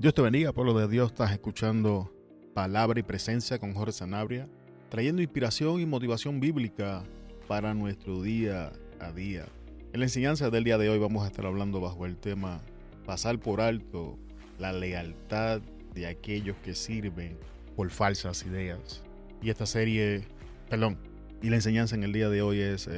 Dios te bendiga, pueblo de Dios. Estás escuchando Palabra y Presencia con Jorge Sanabria, trayendo inspiración y motivación bíblica para nuestro día a día. En la enseñanza del día de hoy vamos a estar hablando bajo el tema pasar por alto la lealtad de aquellos que sirven por falsas ideas. Y la enseñanza en el día de hoy es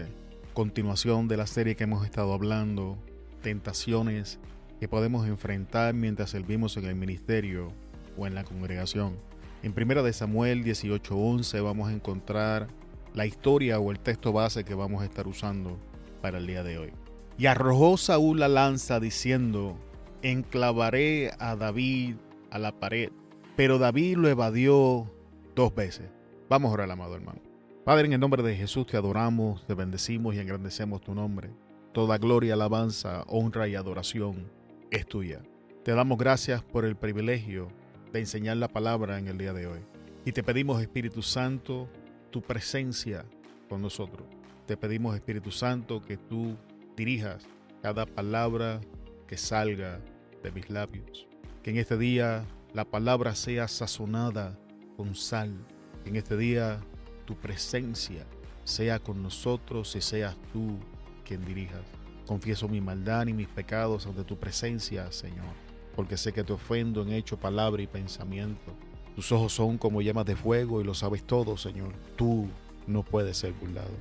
continuación de la serie que hemos estado hablando, tentaciones que podemos enfrentar mientras servimos en el ministerio o en la congregación. En 1 Samuel 18:11 vamos a encontrar la historia o el texto base que vamos a estar usando para el día de hoy. Y arrojó Saúl la lanza diciendo: enclavaré a David a la pared. Pero David lo evadió 2 veces. Vamos a orar, amado hermano. Padre, en el nombre de Jesús te adoramos, te bendecimos y engrandecemos tu nombre. Toda gloria, alabanza, honra y adoración es tuya. Te damos gracias por el privilegio de enseñar la palabra en el día de hoy. Y te pedimos, Espíritu Santo, tu presencia con nosotros. Te pedimos, Espíritu Santo, que tú dirijas cada palabra que salga de mis labios. Que en este día la palabra sea sazonada con sal. Que en este día tu presencia sea con nosotros y seas tú quien dirijas. Confieso mi maldad y mis pecados ante tu presencia, Señor, porque sé que te ofendo en hecho, palabra y pensamiento. Tus ojos son como llamas de fuego y lo sabes todo, Señor. Tú no puedes ser burlado.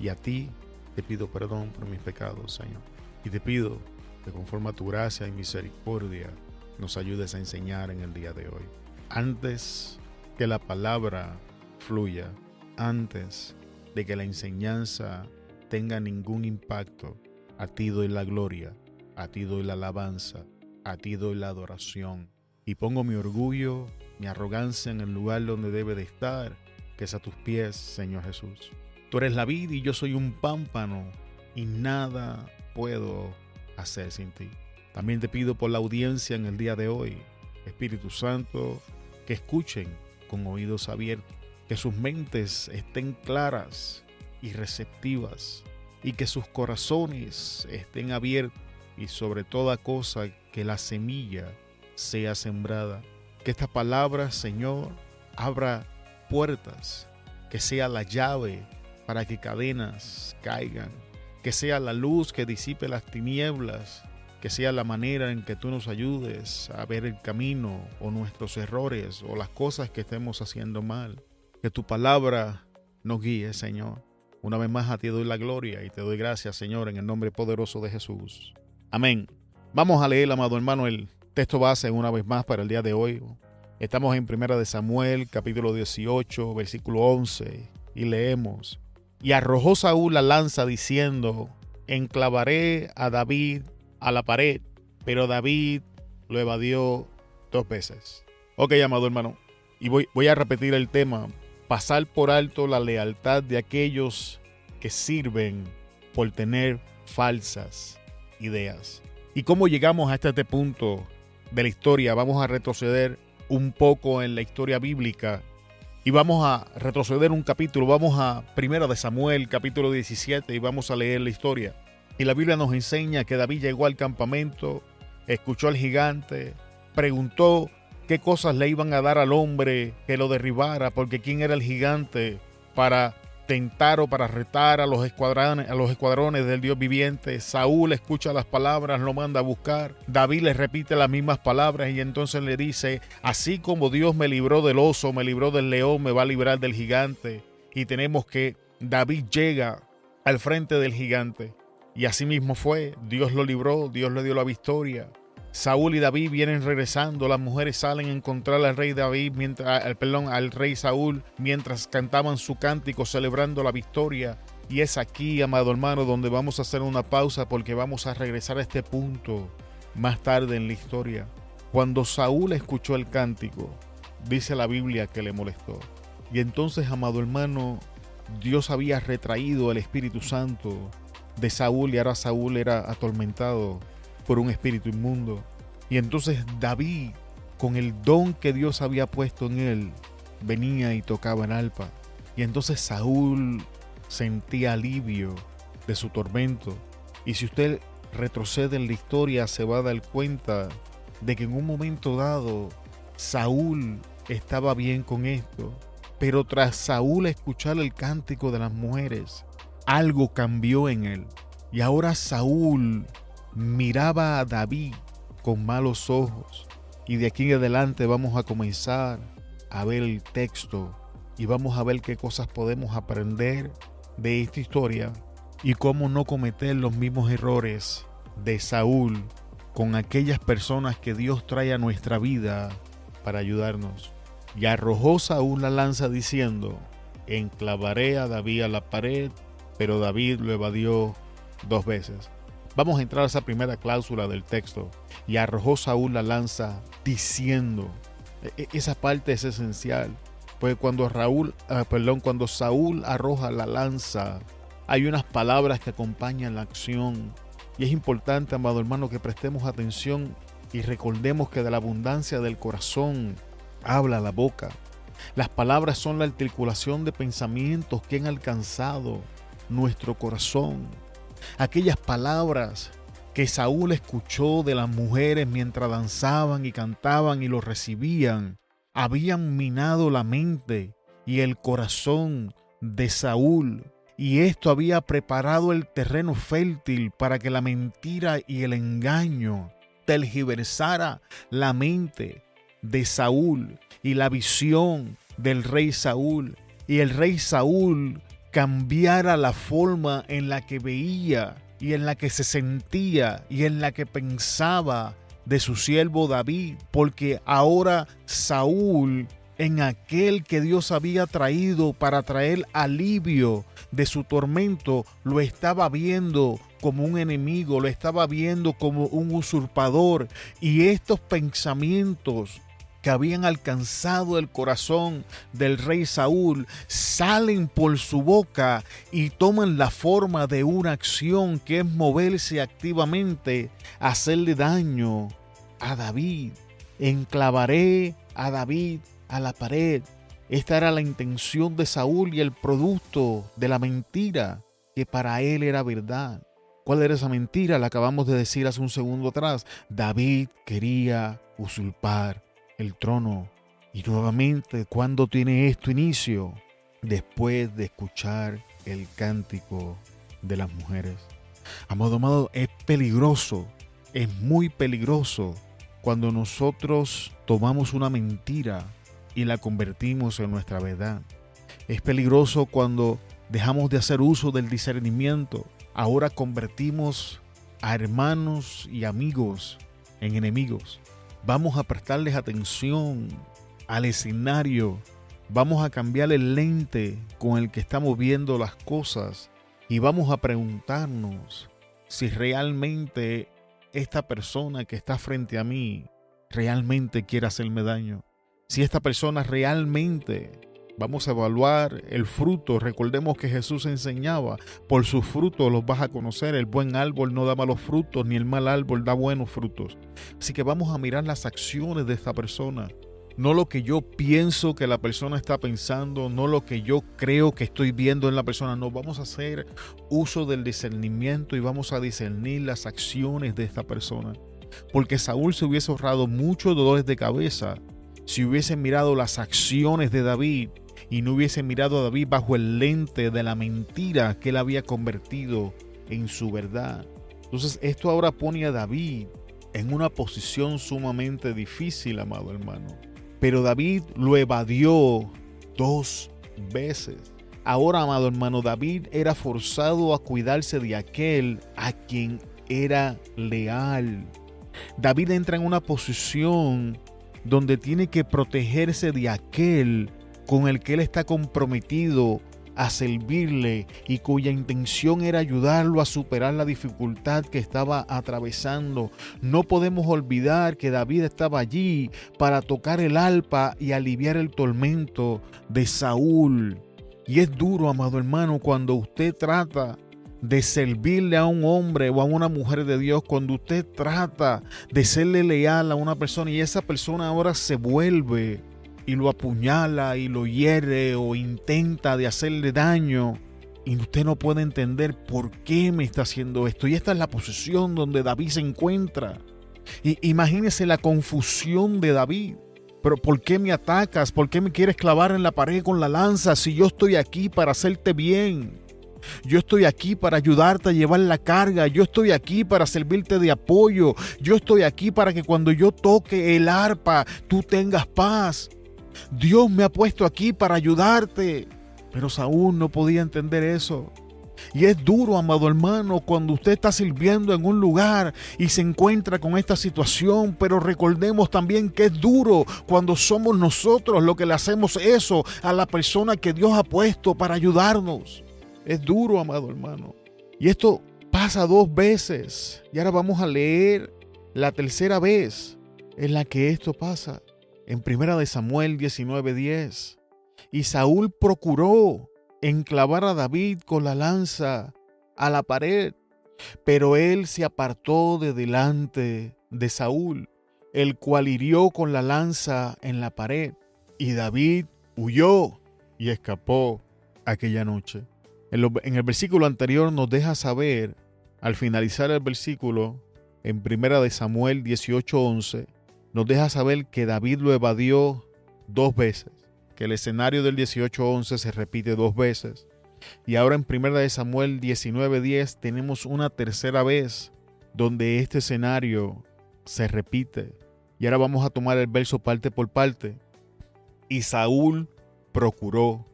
Y a ti te pido perdón por mis pecados, Señor. Y te pido que conforme a tu gracia y misericordia nos ayudes a enseñar en el día de hoy. Antes que la palabra fluya, antes de que la enseñanza tenga ningún impacto, a ti doy la gloria, a ti doy la alabanza, a ti doy la adoración. Y pongo mi orgullo, mi arrogancia en el lugar donde debe de estar, que es a tus pies, Señor Jesús. Tú eres la vid y yo soy un pámpano, y nada puedo hacer sin ti. También te pido por la audiencia en el día de hoy, Espíritu Santo, que escuchen con oídos abiertos, que sus mentes estén claras y receptivas, y que sus corazones estén abiertos, y sobre toda cosa que la semilla sea sembrada. Que esta palabra, Señor, abra puertas, que sea la llave para que cadenas caigan, que sea la luz que disipe las tinieblas, que sea la manera en que tú nos ayudes a ver el camino o nuestros errores o las cosas que estemos haciendo mal. Que tu palabra nos guíe, Señor. Una vez más a ti doy la gloria y te doy gracias, Señor, en el nombre poderoso de Jesús. Amén. Vamos a leer, amado hermano, el texto base una vez más para el día de hoy. Estamos en 1 Samuel, capítulo 18, versículo 11, y leemos: y arrojó Saúl la lanza diciendo: enclavaré a David a la pared. Pero David lo evadió 2 veces. Ok, amado hermano, y voy a repetir el tema: pasar por alto la lealtad de aquellos que sirven por tener falsas ideas. ¿Y cómo llegamos hasta este punto de la historia? Vamos a retroceder un poco en la historia bíblica y vamos a retroceder un capítulo. Vamos a 1 Samuel, capítulo 17, y vamos a leer la historia. Y la Biblia nos enseña que David llegó al campamento, escuchó al gigante, preguntó qué cosas le iban a dar al hombre que lo derribara, porque quién era el gigante para tentar o para retar a los escuadrones del Dios viviente. Saúl escucha las palabras, lo manda a buscar. David le repite las mismas palabras y entonces le dice: así como Dios me libró del oso, me libró del león, me va a librar del gigante. Y tenemos que David llega al frente del gigante. Y así mismo fue. Dios lo libró, Dios le dio la victoria. Saúl y David vienen regresando, las mujeres salen a encontrar al rey al rey Saúl mientras cantaban su cántico celebrando la victoria. Y es aquí, amado hermano, donde vamos a hacer una pausa, porque vamos a regresar a este punto más tarde en la historia. Cuando Saúl escuchó el cántico, dice la Biblia que le molestó. Y entonces, amado hermano, Dios había retraído el Espíritu Santo de Saúl y ahora Saúl era atormentado por un espíritu inmundo. Y entonces David, con el don que Dios había puesto en él, venía y tocaba el arpa. Y entonces Saúl sentía alivio de su tormento. Y si usted retrocede en la historia, se va a dar cuenta de que en un momento dado Saúl estaba bien con esto, pero tras Saúl escuchar el cántico de las mujeres, algo cambió en él. Y ahora Saúl miraba a David con malos ojos. Y de aquí en adelante vamos a comenzar a ver el texto y vamos a ver qué cosas podemos aprender de esta historia y cómo no cometer los mismos errores de Saúl con aquellas personas que Dios trae a nuestra vida para ayudarnos. Y arrojó Saúl la lanza diciendo: enclavaré a David a la pared, pero David lo evadió 2 veces. Vamos a entrar a esa primera cláusula del texto. Y arrojó Saúl la lanza diciendo. Esa parte es esencial. Pues cuando Saúl arroja la lanza, hay unas palabras que acompañan la acción. Y es importante, amado hermano, que prestemos atención y recordemos que de la abundancia del corazón habla la boca. Las palabras son la articulación de pensamientos que han alcanzado nuestro corazón. Aquellas palabras que Saúl escuchó de las mujeres mientras danzaban y cantaban y lo recibían, habían minado la mente y el corazón de Saúl. Y esto había preparado el terreno fértil para que la mentira y el engaño tergiversara la mente de Saúl y la visión del rey Saúl. Y el rey Saúl cambiara la forma en la que veía y en la que se sentía y en la que pensaba de su siervo David, porque ahora Saúl, en aquel que Dios había traído para traer alivio de su tormento, lo estaba viendo como un enemigo, lo estaba viendo como un usurpador, y estos pensamientos que habían alcanzado el corazón del rey Saúl salen por su boca y toman la forma de una acción que es moverse activamente a hacerle daño a David. Enclavaré a David a la pared. Esta era la intención de Saúl y el producto de la mentira que para él era verdad. ¿Cuál era esa mentira? La acabamos de decir hace un segundo atrás. David quería usurpar el trono. Y nuevamente, ¿cuándo tiene esto inicio? Después de escuchar el cántico de las mujeres. Amado, es peligroso, es muy peligroso cuando nosotros tomamos una mentira y la convertimos en nuestra verdad. Es peligroso cuando dejamos de hacer uso del discernimiento. Ahora convertimos a hermanos y amigos en enemigos. Vamos a prestarles atención al escenario. Vamos a cambiar el lente con el que estamos viendo las cosas y vamos a preguntarnos si realmente esta persona que está frente a mí realmente quiere hacerme daño. Si esta persona realmente, vamos a evaluar el fruto. Recordemos que Jesús enseñaba: por sus frutos los vas a conocer. El buen árbol no da malos frutos, ni el mal árbol da buenos frutos. Así que vamos a mirar las acciones de esta persona. No lo que yo pienso que la persona está pensando, no lo que yo creo que estoy viendo en la persona. No, vamos a hacer uso del discernimiento y vamos a discernir las acciones de esta persona. Porque Saúl se hubiese ahorrado muchos dolores de cabeza si hubiese mirado las acciones de David y no hubiese mirado a David bajo el lente de la mentira que él había convertido en su verdad. Entonces esto ahora pone a David en una posición sumamente difícil, amado hermano. Pero David lo evadió 2 veces. Ahora, amado hermano, David era forzado a cuidarse de aquel a quien era leal. David entra en una posición donde tiene que protegerse de aquel con el que él está comprometido a servirle y cuya intención era ayudarlo a superar la dificultad que estaba atravesando. No podemos olvidar que David estaba allí para tocar el arpa y aliviar el tormento de Saúl. Y es duro, amado hermano, cuando usted trata de servirle a un hombre o a una mujer de Dios, cuando usted trata de serle leal a una persona y esa persona ahora se vuelve y lo apuñala y lo hiere o intenta de hacerle daño, y usted no puede entender por qué me está haciendo esto. Y esta es la posición donde David se encuentra. Y imagínese la confusión de David. Pero ¿por qué me atacas? ¿Por qué me quieres clavar en la pared con la lanza si yo estoy aquí para hacerte bien? Yo estoy aquí para ayudarte a llevar la carga. Yo estoy aquí para servirte de apoyo. Yo estoy aquí para que cuando yo toque el arpa, tú tengas paz. Dios me ha puesto aquí para ayudarte. Pero Saúl no podía entender eso. Y es duro, amado hermano, cuando usted está sirviendo en un lugar y se encuentra con esta situación, pero recordemos también que es duro cuando somos nosotros los que le hacemos eso a la persona que Dios ha puesto para ayudarnos. Es duro, amado hermano. Y esto pasa 2 veces. Y ahora vamos a leer la tercera vez en la que esto pasa. En 1 Samuel 19:10. Y Saúl procuró enclavar a David con la lanza a la pared, pero él se apartó de delante de Saúl, el cual hirió con la lanza en la pared, y David huyó y escapó aquella noche. En el versículo anterior nos deja saber, al finalizar el versículo, en 1 Samuel 18:11, nos deja saber que David lo evadió 2 veces. Que el escenario del 18:11 se repite 2 veces. Y ahora en 1 Samuel 19:10 tenemos una tercera vez donde este escenario se repite. Y ahora vamos a tomar el verso parte por parte. Y Saúl procuró.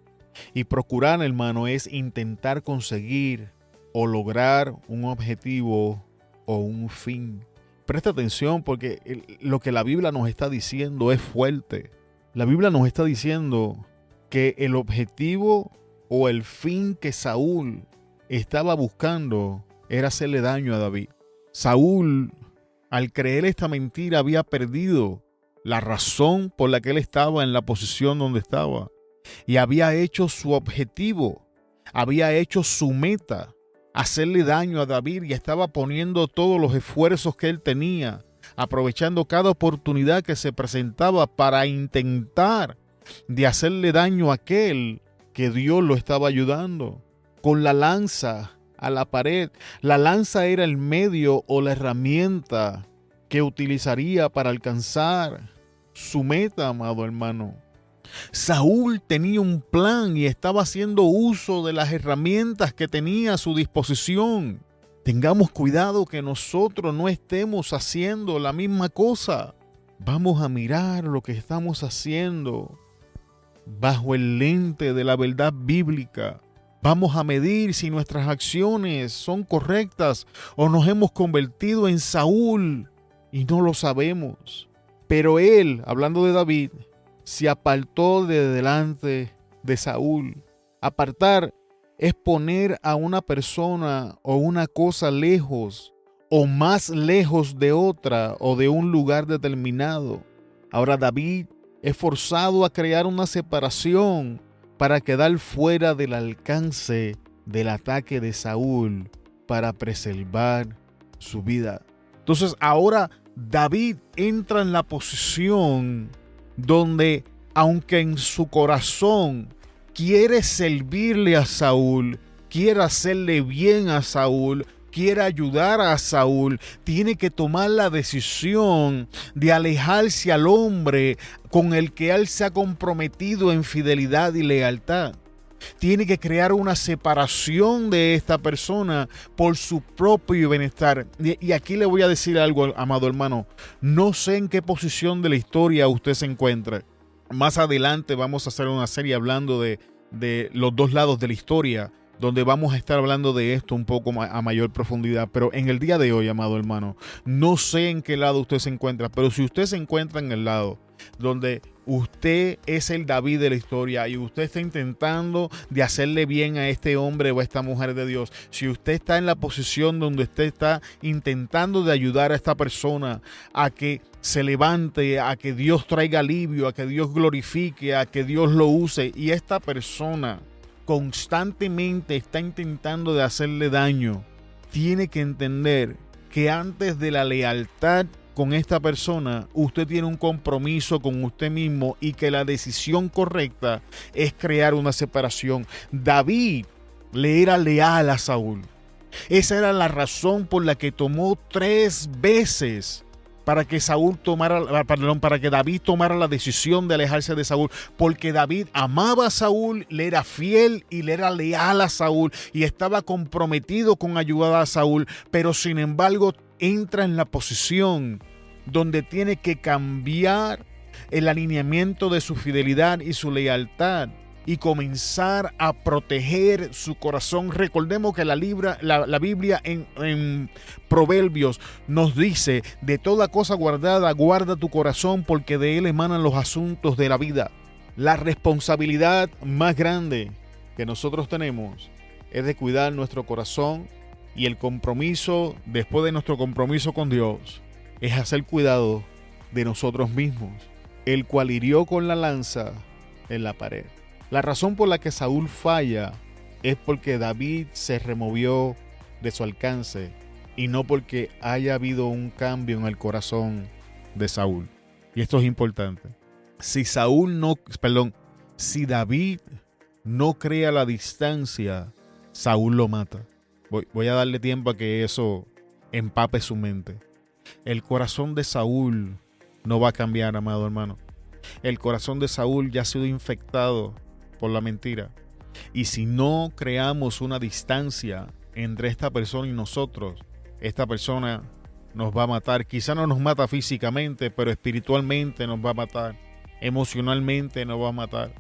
Y procurar, hermano, es intentar conseguir o lograr un objetivo o un fin. Presta atención porque lo que la Biblia nos está diciendo es fuerte. La Biblia nos está diciendo que el objetivo o el fin que Saúl estaba buscando era hacerle daño a David. Saúl, al creer esta mentira, había perdido la razón por la que él estaba en la posición donde estaba. Y había hecho su objetivo, había hecho su meta, hacerle daño a David, y estaba poniendo todos los esfuerzos que él tenía, aprovechando cada oportunidad que se presentaba para intentar de hacerle daño a aquel que Dios lo estaba ayudando. Con la lanza a la pared. La lanza era el medio o la herramienta que utilizaría para alcanzar su meta, amado hermano. Saúl tenía un plan y estaba haciendo uso de las herramientas que tenía a su disposición. Tengamos cuidado que nosotros no estemos haciendo la misma cosa. Vamos a mirar lo que estamos haciendo bajo el lente de la verdad bíblica. Vamos a medir si nuestras acciones son correctas o nos hemos convertido en Saúl y no lo sabemos. Pero él, hablando de David, se apartó de delante de Saúl. Apartar es poner a una persona o una cosa lejos o más lejos de otra o de un lugar determinado. Ahora David es forzado a crear una separación para quedar fuera del alcance del ataque de Saúl para preservar su vida. Entonces ahora David entra en la posición donde, aunque en su corazón quiere servirle a Saúl, quiere hacerle bien a Saúl, quiere ayudar a Saúl, tiene que tomar la decisión de alejarse al hombre con el que él se ha comprometido en fidelidad y lealtad. Tiene que crear una separación de esta persona por su propio bienestar. Y aquí le voy a decir algo, amado hermano. No sé en qué posición de la historia usted se encuentra. Más adelante vamos a hacer una serie hablando de los 2 lados de la historia, donde vamos a estar hablando de esto un poco a mayor profundidad. Pero en el día de hoy, amado hermano, no sé en qué lado usted se encuentra, pero si usted se encuentra en el lado donde usted es el David de la historia y usted está intentando de hacerle bien a este hombre o a esta mujer de Dios, si usted está en la posición donde usted está intentando de ayudar a esta persona a que se levante, a que Dios traiga alivio, a que Dios glorifique, a que Dios lo use, y esta persona constantemente está intentando de hacerle daño, tiene que entender que antes de la lealtad con esta persona, usted tiene un compromiso con usted mismo y que la decisión correcta es crear una separación. David le era leal a Saúl. Esa era la razón por la que tomó 3 veces para que para que David tomara la decisión de alejarse de Saúl, porque David amaba a Saúl, le era fiel y le era leal a Saúl y estaba comprometido con ayudar a Saúl, pero sin embargo entra en la posición donde tiene que cambiar el alineamiento de su fidelidad y su lealtad y comenzar a proteger su corazón. Recordemos que la Biblia en Proverbios nos dice: de toda cosa guardada, guarda tu corazón, porque de él emanan los asuntos de la vida. La responsabilidad más grande que nosotros tenemos es de cuidar nuestro corazón, y el compromiso, después de nuestro compromiso con Dios, es hacer cuidado de nosotros mismos, el cual hirió con la lanza en la pared. La razón por la que Saúl falla es porque David se removió de su alcance y no porque haya habido un cambio en el corazón de Saúl. Y esto es importante. Si David no crea la distancia, Saúl lo mata. Voy a darle tiempo a que eso empape su mente. El corazón de Saúl no va a cambiar, amado hermano. El corazón de Saúl ya ha sido infectado por la mentira. Y si no creamos una distancia entre esta persona y nosotros, esta persona nos va a matar. Quizá no nos mata físicamente, pero espiritualmente nos va a matar. Emocionalmente nos va a matar.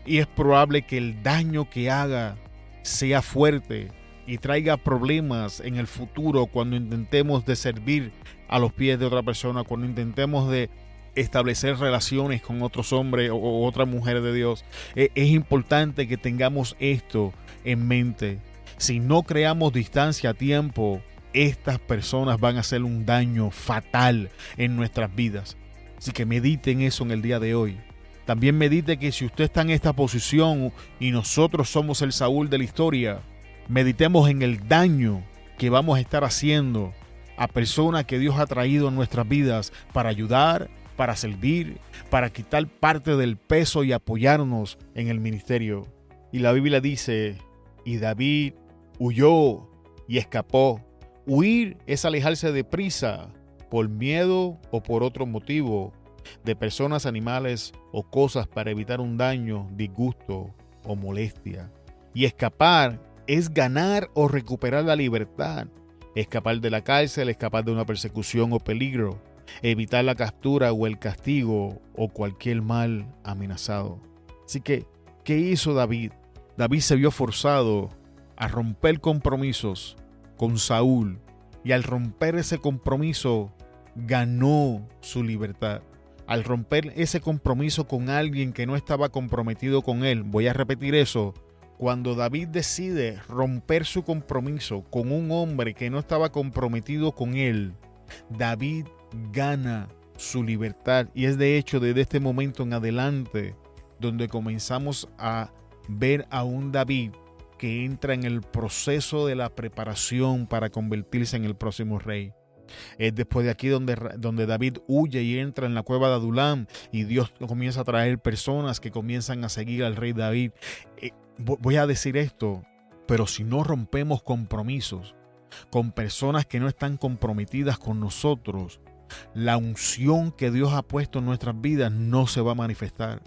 Y es probable que el daño que haga sea fuerte y traiga problemas en el futuro cuando intentemos de servir a los pies de otra persona, cuando intentemos de establecer relaciones con otros hombres o otra mujer de Dios. Es importante que tengamos esto en mente. Si no creamos distancia a tiempo, estas personas van a hacer un daño fatal en nuestras vidas. Así que mediten eso en el día de hoy. También medite que si usted está en esta posición y nosotros somos el Saúl de la historia, meditemos en el daño que vamos a estar haciendo a personas que Dios ha traído en nuestras vidas para ayudar, para servir, para quitar parte del peso y apoyarnos en el ministerio. Y la Biblia dice: y David huyó y escapó. Huir es alejarse deprisa por miedo o por otro motivo de personas, animales o cosas para evitar un daño, disgusto o molestia. Y escapar es ganar o recuperar la libertad. Escapar de la cárcel, escapar de una persecución o peligro, evitar la captura o el castigo o cualquier mal amenazado. Así que, ¿qué hizo David? David se vio forzado a romper compromisos con Saúl, y al romper ese compromiso ganó su libertad. Al romper ese compromiso con alguien que no estaba comprometido con él, voy a repetir eso. Cuando David decide romper su compromiso con un hombre que no estaba comprometido con él, David gana su libertad. Y es de hecho desde este momento en adelante donde comenzamos a ver a un David que entra en el proceso de la preparación para convertirse en el próximo rey. Es después de aquí donde David huye y entra en la cueva de Adulam, y Dios comienza a traer personas que comienzan a seguir al rey David. Voy a decir esto, pero si no rompemos compromisos con personas que no están comprometidas con nosotros, la unción que Dios ha puesto en nuestras vidas no se va a manifestar.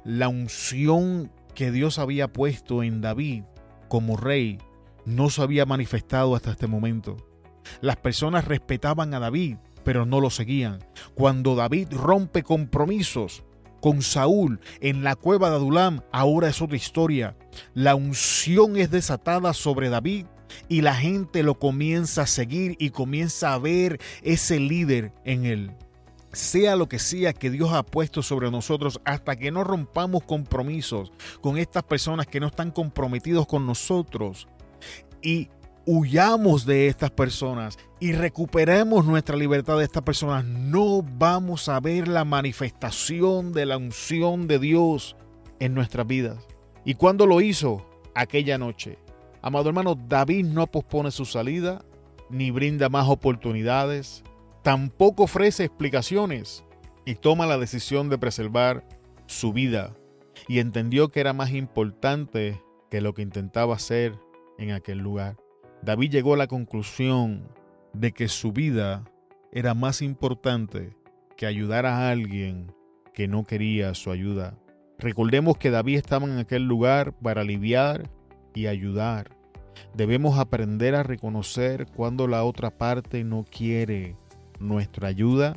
La unción que Dios había puesto en David como rey no se había manifestado hasta este momento. Las personas respetaban a David, pero no lo seguían. Cuando David rompe compromisos con Saúl en la cueva de Adulam, ahora es otra historia. La unción es desatada sobre David y la gente lo comienza a seguir y comienza a ver ese líder en él. Sea lo que sea que Dios ha puesto sobre nosotros, hasta que no rompamos compromisos con estas personas que no están comprometidos con nosotros y huyamos de estas personas y recuperemos nuestra libertad de estas personas, no vamos a ver la manifestación de la unción de Dios en nuestras vidas. ¿Y cuándo lo hizo? Aquella noche. Amado hermano, David no pospone su salida, ni brinda más oportunidades, tampoco ofrece explicaciones, y toma la decisión de preservar su vida, y entendió que era más importante que lo que intentaba hacer en aquel lugar. David llegó a la conclusión de que su vida era más importante que ayudar a alguien que no quería su ayuda. Recordemos que David estaba en aquel lugar para aliviar y ayudar. Debemos aprender a reconocer cuando la otra parte no quiere nuestra ayuda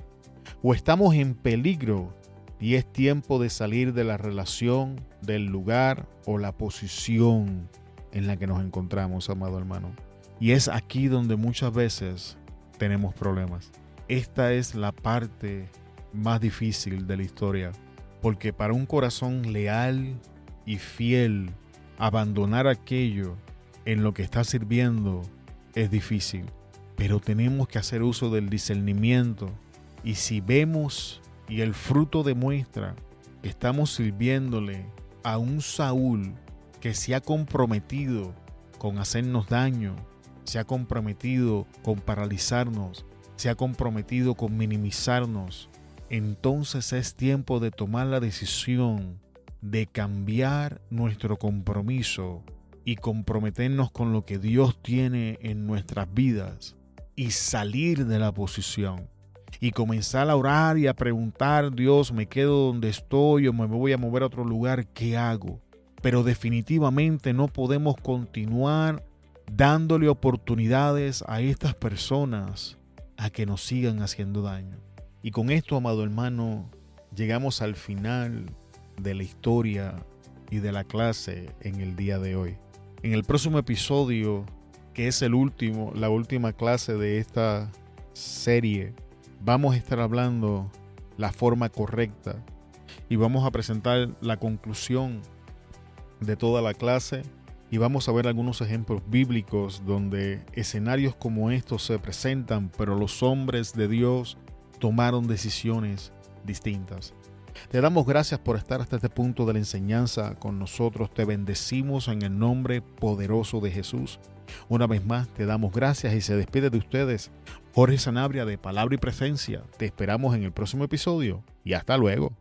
o estamos en peligro y es tiempo de salir de la relación, del lugar o la posición en la que nos encontramos, amado hermano. Y es aquí donde muchas veces tenemos problemas. Esta es la parte más difícil de la historia, porque para un corazón leal y fiel, abandonar aquello en lo que está sirviendo es difícil, pero tenemos que hacer uso del discernimiento. Y si vemos y el fruto demuestra que estamos sirviéndole a un Saúl que se ha comprometido con hacernos daño, se ha comprometido con paralizarnos, se ha comprometido con minimizarnos, entonces es tiempo de tomar la decisión de cambiar nuestro compromiso y comprometernos con lo que Dios tiene en nuestras vidas y salir de la posición y comenzar a orar y a preguntar: Dios, ¿me quedo donde estoy o me voy a mover a otro lugar? ¿Qué hago? Pero definitivamente no podemos continuar dándole oportunidades a estas personas a que nos sigan haciendo daño. Y con esto, amado hermano, llegamos al final de la historia y de la clase en el día de hoy. En el próximo episodio, que es la última clase de esta serie, vamos a estar hablando la forma correcta y vamos a presentar la conclusión de toda la clase y vamos a ver algunos ejemplos bíblicos donde escenarios como estos se presentan, pero los hombres de Dios tomaron decisiones distintas. Te damos gracias por estar hasta este punto de la enseñanza con nosotros. Te bendecimos en el nombre poderoso de Jesús. Una vez más te damos gracias y se despide de ustedes Jorge Sanabria de Palabra y Presencia. Te esperamos en el próximo episodio y hasta luego.